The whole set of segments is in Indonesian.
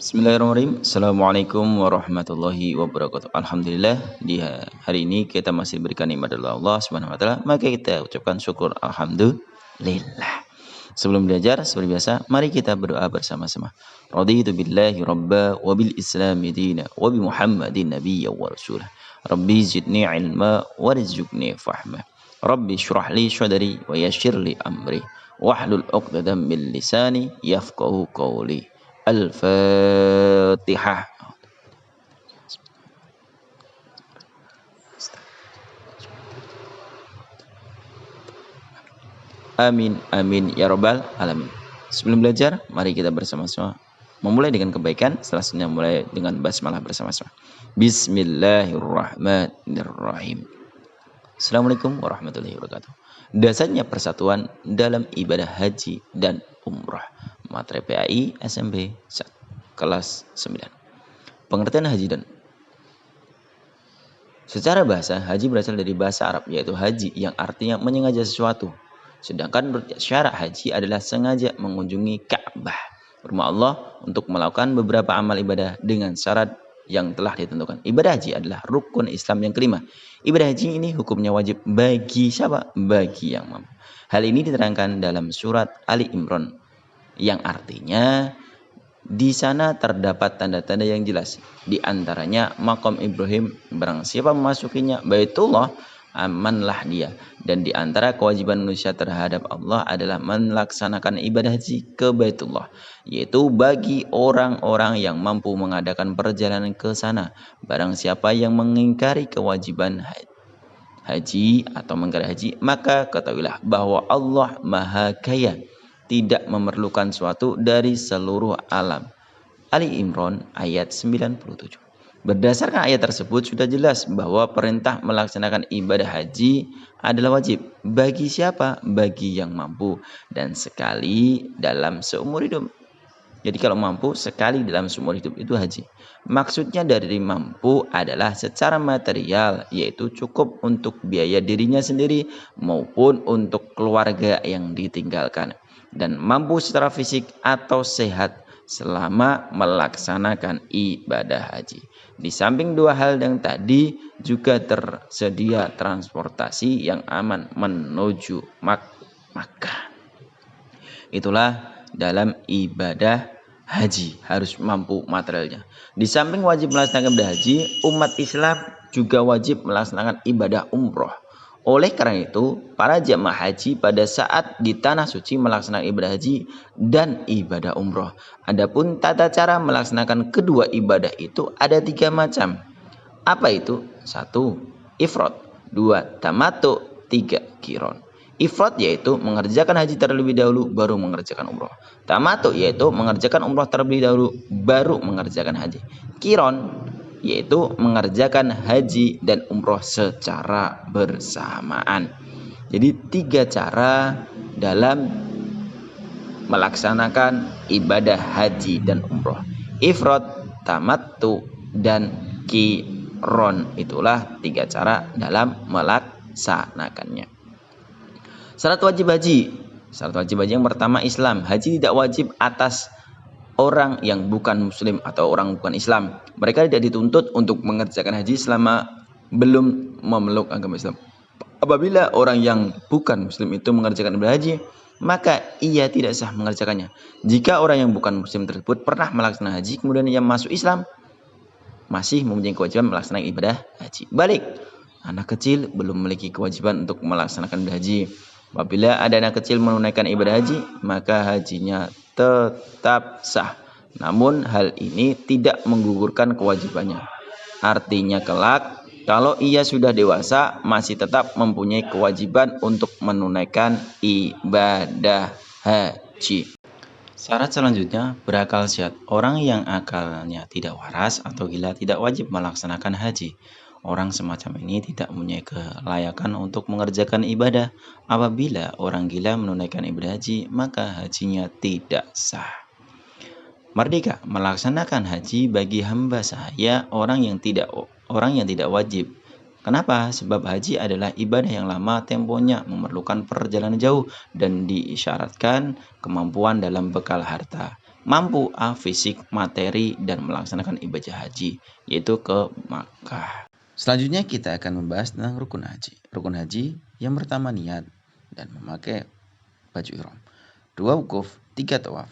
Bismillahirrahmanirrahim. Assalamualaikum warahmatullahi wabarakatuh. Alhamdulillah di hari ini kita masih berikan nikmat dari Allah Subhanahu wa taala, maka kita ucapkan syukur alhamdulillah. Sebelum belajar seperti biasa, mari kita berdoa bersama-sama. Raditu billahi rabba wa bil islami dina wa bi Muhammadin nabiyya wa rasulah. Rabbi zidni ilma warzuqni fahma. Rabbi shrah li sadri wa yassir li amri wahlul 'uqdatam min lisani yafqahu qawli. Al-Fatihah. Amin, amin, ya robbal alamin. Sebelum belajar, mari kita bersama-sama memulai dengan kebaikan, selanjutnya mulai dengan basmalah bersama-sama. Bismillahirrahmanirrahim. Assalamualaikum warahmatullahi wabarakatuh. Dasarnya persatuan dalam ibadah haji dan umrah. Materi PAI SMP 1, kelas 9. Pengertian haji dan secara bahasa, haji berasal dari bahasa Arab, yaitu haji yang artinya menyengaja sesuatu. Sedangkan menurut syarak haji adalah sengaja mengunjungi Ka'bah, rumah Allah, untuk melakukan beberapa amal ibadah dengan syarat yang telah ditentukan. Ibadah haji adalah rukun Islam yang kelima. Ibadah haji ini hukumnya wajib bagi siapa? Bagi yang mampu. Hal ini diterangkan dalam surat Ali Imran, yang artinya di sana terdapat tanda-tanda yang jelas. Di antaranya makam Ibrahim, barang siapa memasukinya Baitullah, amanlah dia. Dan di antara kewajiban manusia terhadap Allah adalah melaksanakan ibadah haji ke Baitullah, yaitu bagi orang-orang yang mampu mengadakan perjalanan ke sana. Barang siapa yang mengingkari kewajiban haji atau mengingkari haji, maka ketahuilah bahwa Allah Maha Kaya, tidak memerlukan sesuatu dari seluruh alam. Ali Imran ayat 97. Berdasarkan ayat tersebut sudah jelas bahwa perintah melaksanakan ibadah haji adalah wajib bagi siapa? Bagi yang mampu, dan sekali dalam seumur hidup. Jadi kalau mampu sekali dalam seumur hidup itu haji. Maksudnya dari mampu adalah secara material, yaitu cukup untuk biaya dirinya sendiri maupun untuk keluarga yang ditinggalkan, dan mampu secara fisik atau sehat selama melaksanakan ibadah haji. Di samping dua hal yang tadi, juga tersedia transportasi yang aman menuju Makkah. Itulah dalam ibadah haji, harus mampu materialnya. Di samping wajib melaksanakan ibadah haji, umat Islam juga wajib melaksanakan ibadah umroh. Oleh karena itu, para jamaah haji pada saat di tanah suci melaksanakan ibadah haji dan ibadah umroh. Adapun tata cara melaksanakan kedua ibadah itu ada 3 macam. Apa itu? 1. Ifrad. 2. Tamattu. 3. Qiron. Ifrad yaitu mengerjakan haji terlebih dahulu baru mengerjakan umroh. Tamattu yaitu mengerjakan umroh terlebih dahulu baru mengerjakan haji. Qiron yaitu mengerjakan haji dan umroh secara bersamaan. Jadi 3 cara dalam melaksanakan ibadah haji dan umroh. Ifrad, tamattu, dan qiron. Itulah 3 cara dalam melaksanakannya. Syarat wajib haji. Syarat wajib haji yang pertama Islam. Haji tidak wajib atas orang yang bukan muslim atau orang bukan Islam. Mereka tidak dituntut untuk mengerjakan haji selama belum memeluk agama Islam. Apabila orang yang bukan muslim itu mengerjakan ibadah haji, maka ia tidak sah mengerjakannya. Jika orang yang bukan muslim tersebut pernah melaksanakan haji kemudian ia masuk Islam, masih mempunyai kewajiban melaksanakan ibadah haji. Balik, anak kecil belum memiliki kewajiban untuk melaksanakan ibadah haji. Apabila ada anak kecil menunaikan ibadah haji, maka hajinya tetap sah. Namun hal ini tidak menggugurkan kewajibannya. Artinya kelak, kalau ia sudah dewasa, masih tetap mempunyai kewajiban untuk menunaikan ibadah haji. Syarat selanjutnya, berakal sehat. Orang yang akalnya tidak waras atau gila tidak wajib melaksanakan haji. Orang semacam ini tidak mempunyai kelayakan untuk mengerjakan ibadah. Apabila orang gila menunaikan ibadah haji, maka hajinya tidak sah. Merdeka melaksanakan haji bagi hamba sahaya orang yang tidak wajib. Kenapa? Sebab haji adalah ibadah yang lama temponya, memerlukan perjalanan jauh, dan diisyaratkan kemampuan dalam bekal harta. mampu fisik, materi, dan melaksanakan ibadah haji, yaitu ke Makkah. Selanjutnya kita akan membahas tentang rukun haji. Rukun haji yang pertama niat dan memakai baju ihram. 2 wukuf, 3 tawaf,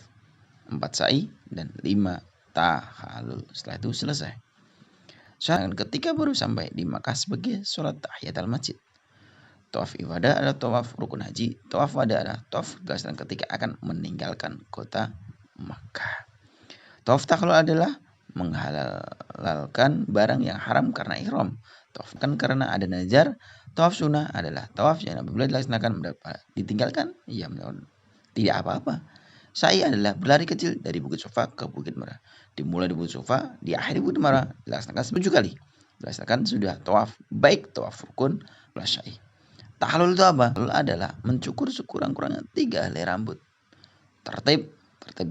4 sa'i, dan 5 tahallul. Setelah itu selesai. Syarat ketika baru sampai di Makkah sebagai sholat tahiyatul masjid. Tawaf ibadah adalah tawaf rukun haji. Tawaf wada adalah tawaf dilaksanakan ketika akan meninggalkan kota Makkah. Tawaf tahallul adalah menghalalkan barang yang haram karena ihram. Tawaf kan karena ada nazar. Tawaf sunnah adalah tawaf yang apabila dilaksanakan ditinggalkan, ya tidak apa-apa. Sa'i adalah berlari kecil dari Bukit Sofa ke Bukit Merah. Dimulai di Bukit Sofa, diakhiri Bukit Merah, dilaksanakan 7 kali. Dilaksanakan sudah tawaf, baik tawaf rukun plus sa'i. Tahallul itu apa? Tahallul adalah mencukur sekurang-kurangnya 3 helai rambut. Tertib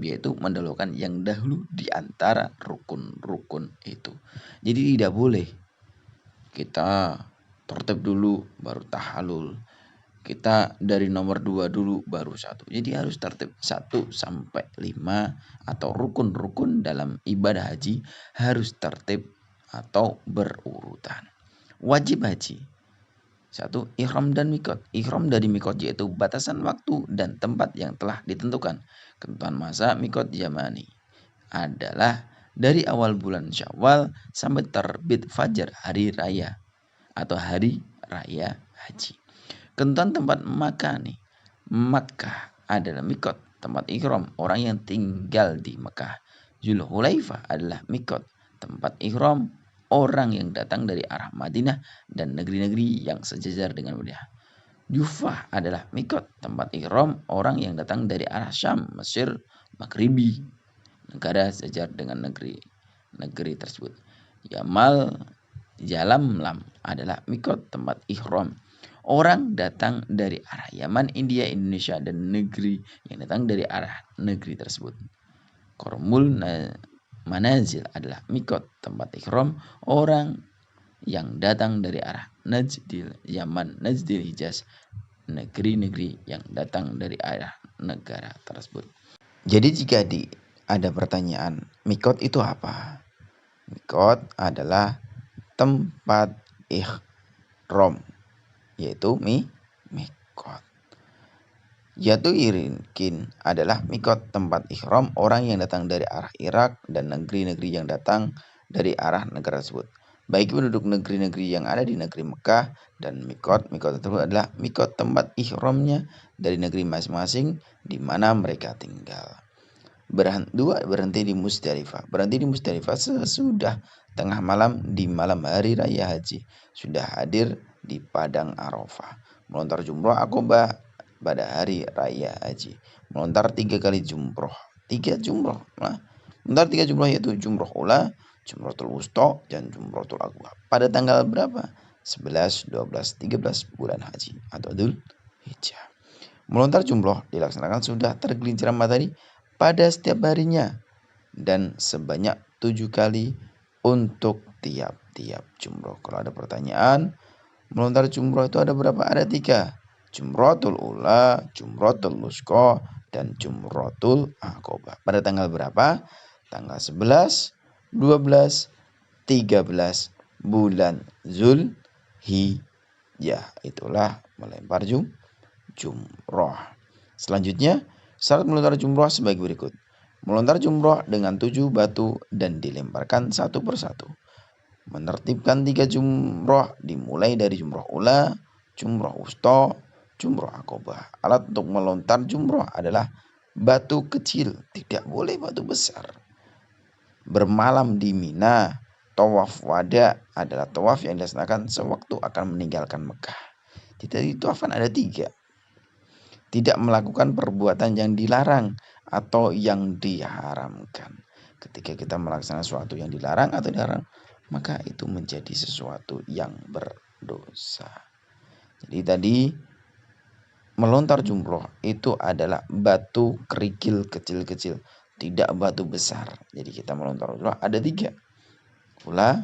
yaitu mendahulukan yang dahulu di antara rukun-rukun itu. Jadi tidak boleh kita tertib dulu baru tahallul. Kita dari nomor 2 dulu baru 1. Jadi harus tertib 1 sampai 5 atau rukun-rukun dalam ibadah haji harus tertib atau berurutan. Wajib haji. 1. Ihram dan mikot. Ihram dari mikot yaitu batasan waktu dan tempat yang telah ditentukan. Ketentuan masa mikot yamani adalah dari awal bulan Syawal sampai terbit fajar hari raya atau hari raya haji. Ketentuan tempat Makkah adalah mikot, tempat ihram orang yang tinggal di Mekah. Zulhulaifah adalah mikot, tempat ihram orang yang datang dari arah Madinah dan negeri-negeri yang sejajar dengan Madinah. Jufah adalah mikot, tempat ihram orang yang datang dari arah Syam, Mesir, Maghribi, negara sejajar dengan negeri tersebut. Yalamlam adalah mikot, tempat ihram orang datang dari arah Yaman, India, Indonesia, dan negeri yang datang dari arah negeri tersebut. Kormul Manazil adalah mikot, tempat ihram orang yang datang dari arah Najdil, Yaman, Najdil, Hijaz, negeri-negeri yang datang dari arah negara tersebut. Jadi jika ada pertanyaan, mikot itu apa? Mikot adalah tempat ihram, yaitu mikot. Yaitu Irikin adalah mikot, tempat ihram orang yang datang dari arah Irak dan negeri-negeri yang datang dari arah negara tersebut. Baik penduduk negeri-negeri yang ada di negeri Mekah dan mikot tersebut adalah mikot tempat ihramnya dari negeri masing-masing di mana mereka tinggal. 2. Berhenti di Musdalifah. Berhenti di Musdalifah sesudah tengah malam di malam hari raya haji. Sudah hadir di padang Arafah. Melontar jumroh Aqobah pada hari raya haji. Melontar 3 kali jumroh. 3 jumroh. Melontar 3 jumroh yaitu jumroh ula, jumrohul wusta, dan jumrohul aqobah. Pada tanggal berapa? 11, 12, 13 bulan haji atau Dzul Hijjah. Melontar jumroh dilaksanakan sudah tergelincir matahari pada setiap harinya dan sebanyak 7 kali untuk tiap-tiap jumroh. Kalau ada pertanyaan, melontar jumroh itu ada berapa? Ada 3. Jumrohul ula, jumrohul wusta, dan jumrohul aqobah. Pada tanggal berapa? Tanggal 11, 12, 13 bulan Dzul Hijjah. Itulah melempar jumroh. Selanjutnya, syarat melontar jumroh sebagai berikut. Melontar jumroh dengan 7 batu dan dilemparkan satu persatu. Menertibkan 3 jumroh dimulai dari jumroh ula, jumroh wusta, jumroh aqobah. Alat untuk melontar jumroh adalah batu kecil, tidak boleh batu besar. Bermalam di Mina. Tawaf wada adalah tawaf yang dilaksanakan sewaktu akan meninggalkan Mekah. Jadi tawafan ada 3. Tidak melakukan perbuatan yang dilarang atau yang diharamkan. Ketika kita melaksanakan sesuatu yang dilarang atau diharam, maka itu menjadi sesuatu yang berdosa. Jadi tadi melontar jumroh itu adalah batu kerikil kecil-kecil, tidak batu besar. Jadi kita melontar jumroh ada 3. Ula,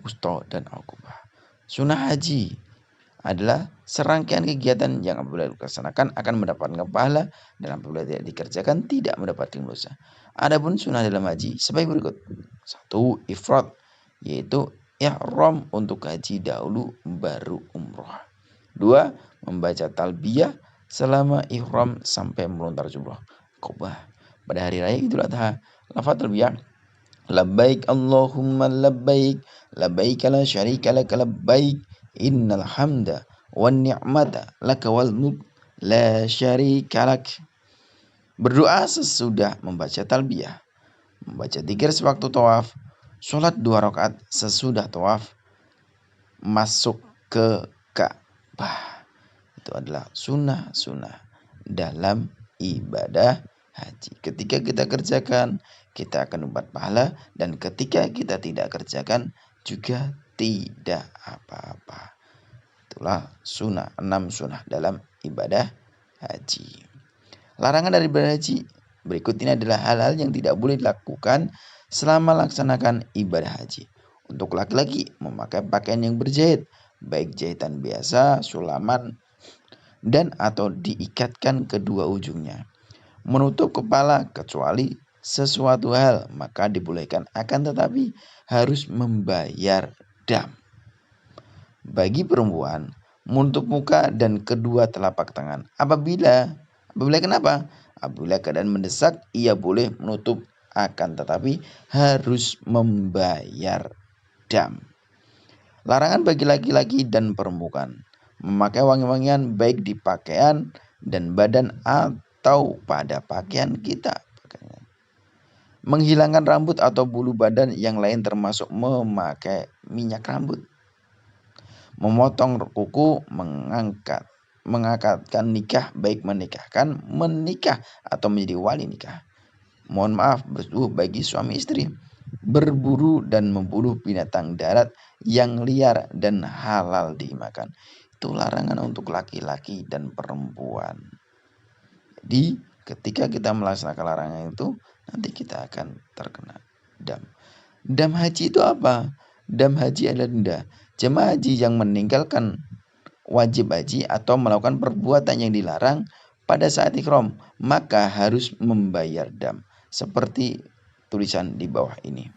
wusta, dan aqobah. Sunnah haji adalah serangkaian kegiatan yang apabila dilaksanakan akan mendapatkan pahala dan apabila tidak dikerjakan tidak mendapatkan dosa. Adapun sunnah dalam haji sebagai berikut. 1. Ifrad, yaitu ihram untuk haji dahulu baru umroh. 2. Membaca talbiyah selama ihram sampai melontar jumroh Akobah. Pada hari raya Idul Adha, lafaz talbiyah labbaik Allahumma labbaik labbaik la syarika lak labbaik innal hamda wan ni'mata laka wal mulk la syarika lak. Berdoa sesudah membaca talbiyah, membaca dzikir sewaktu tawaf, sholat 2 rakaat sesudah tawaf, masuk ke Ka'bah. Itu adalah sunnah-sunnah dalam ibadah haji. Ketika kita kerjakan, kita akan mendapat pahala, dan ketika kita tidak kerjakan juga tidak apa-apa. Itulah sunnah, 6 sunnah dalam ibadah haji. Larangan dari ibadah haji berikut ini adalah hal-hal yang tidak boleh dilakukan selama melaksanakan ibadah haji. Untuk laki-laki, memakai pakaian yang berjahit, baik jahitan biasa, sulaman, dan atau diikatkan kedua ujungnya. Menutup kepala kecuali sesuatu hal maka dibolehkan, akan tetapi harus membayar dam. Bagi perempuan, menutup muka dan kedua telapak tangan. Apabila kenapa? Apabila keadaan mendesak, ia boleh menutup, akan tetapi harus membayar dam. Larangan bagi laki-laki dan perempuan memakai wangi-wangian baik di pakaian dan badan atau pada pakaian kita. Menghilangkan rambut atau bulu badan yang lain termasuk memakai minyak rambut. Memotong kuku, mengakadkan nikah baik menikahkan, menikah atau menjadi wali nikah. Mohon maaf bersetubuh bagi suami istri. Berburu dan memburu binatang darat yang liar dan halal dimakan. Itu larangan untuk laki-laki dan perempuan. Jadi ketika kita melaksanakan larangan itu, nanti kita akan terkena dam. Dam haji itu apa? Dam haji adalah denda. Jemaah haji yang meninggalkan wajib haji atau melakukan perbuatan yang dilarang pada saat ihram, maka harus membayar dam. Seperti tulisan di bawah ini.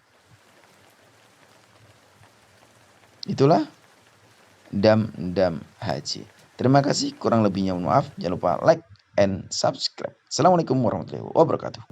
Itulah dam haji. Terima kasih, kurang lebihnya mohon maaf. Jangan lupa like and subscribe. Assalamualaikum warahmatullahi wabarakatuh.